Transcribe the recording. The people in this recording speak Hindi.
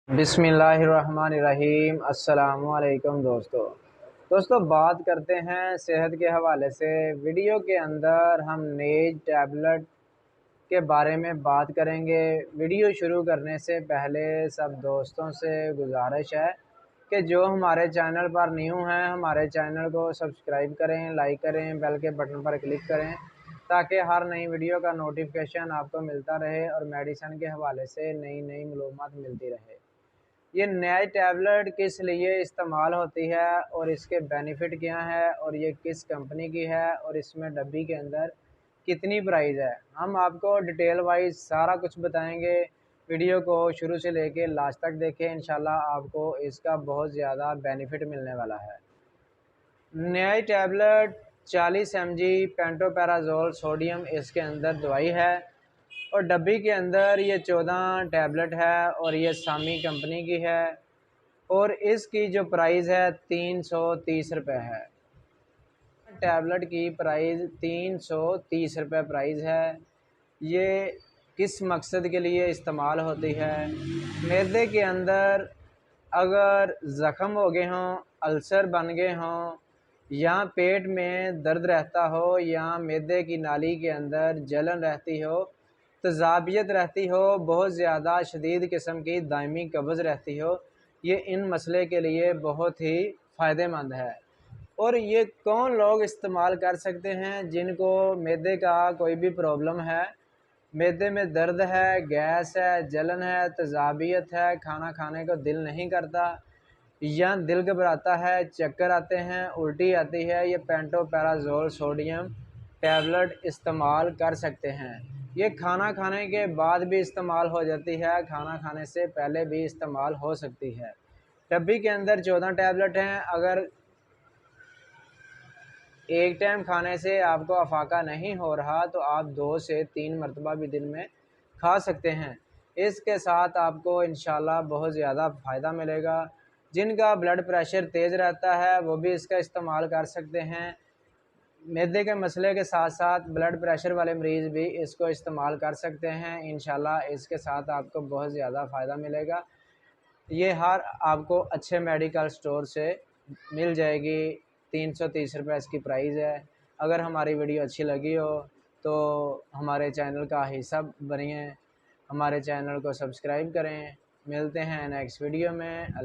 बिस्मिल्लाहिर्रहमानिर्रहीम। अस्सलामुअलैकुम दोस्तों बात करते हैं सेहत के हवाले से। वीडियो के अंदर हम नेज टैबलेट के बारे में बात करेंगे। वीडियो शुरू करने से पहले सब दोस्तों से गुजारिश है कि जो हमारे चैनल पर न्यू हैं हमारे चैनल को सब्सक्राइब करें, लाइक करें, बेल के बटन पर क्लिक करें ताकि हर नई वीडियो का नोटिफिकेशन आपको मिलता रहे और मेडिसिन के हवाले से नई नई मालूमात मिलती रहे। ये नई टैबलेट किस लिए इस्तेमाल होती है और इसके बेनिफिट क्या है और ये किस कंपनी की है और इसमें डब्बी के अंदर कितनी प्राइस है, हम आपको डिटेल वाइज सारा कुछ बताएंगे। वीडियो को शुरू से लेके लास्ट तक देखें, इंशाल्लाह आपको इसका बहुत ज़्यादा बेनिफिट मिलने वाला है। नई टैबलेट 40 mg पेंटोपैराजोल सोडियम इसके अंदर दवाई है और डब्बी के अंदर ये 14 टैबलेट है और ये सामी कंपनी की है और इसकी जो प्राइस है 330 रुपये है। टैबलेट की प्राइस 330 रुपये प्राइस है। ये किस मकसद के लिए इस्तेमाल होती है? मैदे के अंदर अगर ज़ख़म हो गए हों, अल्सर बन गए हों या पेट में दर्द रहता हो या मैदे की नाली के अंदर जलन रहती हो, तेज़ाबियत रहती हो, बहुत ज़्यादा शदीद किस्म की दायमी कब्ज़ रहती हो, ये इन मसले के लिए बहुत ही फ़ायदेमंद है। और ये कौन लोग इस्तेमाल कर सकते हैं? जिनको मैदे का कोई भी प्रॉब्लम है, मैदे में दर्द है, गैस है, जलन है, तेज़ाबियत है, खाना खाने को दिल नहीं करता या दिल घबराता है, चक्कर आते हैं, उल्टी आती है, ये पेंटोपैराजोल सोडियम टैबलेट इस्तेमाल कर सकते हैं। ये खाना खाने के बाद भी इस्तेमाल हो जाती है, खाना खाने से पहले भी इस्तेमाल हो सकती है। डब्बी के अंदर 14 टैबलेट हैं। अगर एक टाइम खाने से आपको अफाका नहीं हो रहा तो आप 2 से 3 मरतबा भी दिन में खा सकते हैं। इसके साथ आपको इंशाल्लाह बहुत ज़्यादा फ़ायदा मिलेगा। जिनका ब्लड प्रेशर तेज़ रहता है वो भी इसका इस्तेमाल कर सकते हैं। मैदे के मसले के साथ साथ ब्लड प्रेशर वाले मरीज़ भी इसको इस्तेमाल कर सकते हैं। इंशाल्लाह इसके साथ आपको बहुत ज़्यादा फ़ायदा मिलेगा। ये हर आपको अच्छे मेडिकल स्टोर से मिल जाएगी। 330 रुपये इसकी प्राइस है। अगर हमारी वीडियो अच्छी लगी हो तो हमारे चैनल का हिस्सा बनिए, हमारे चैनल को सब्सक्राइब करें। मिलते हैं नेक्स्ट वीडियो में। अल्लाह।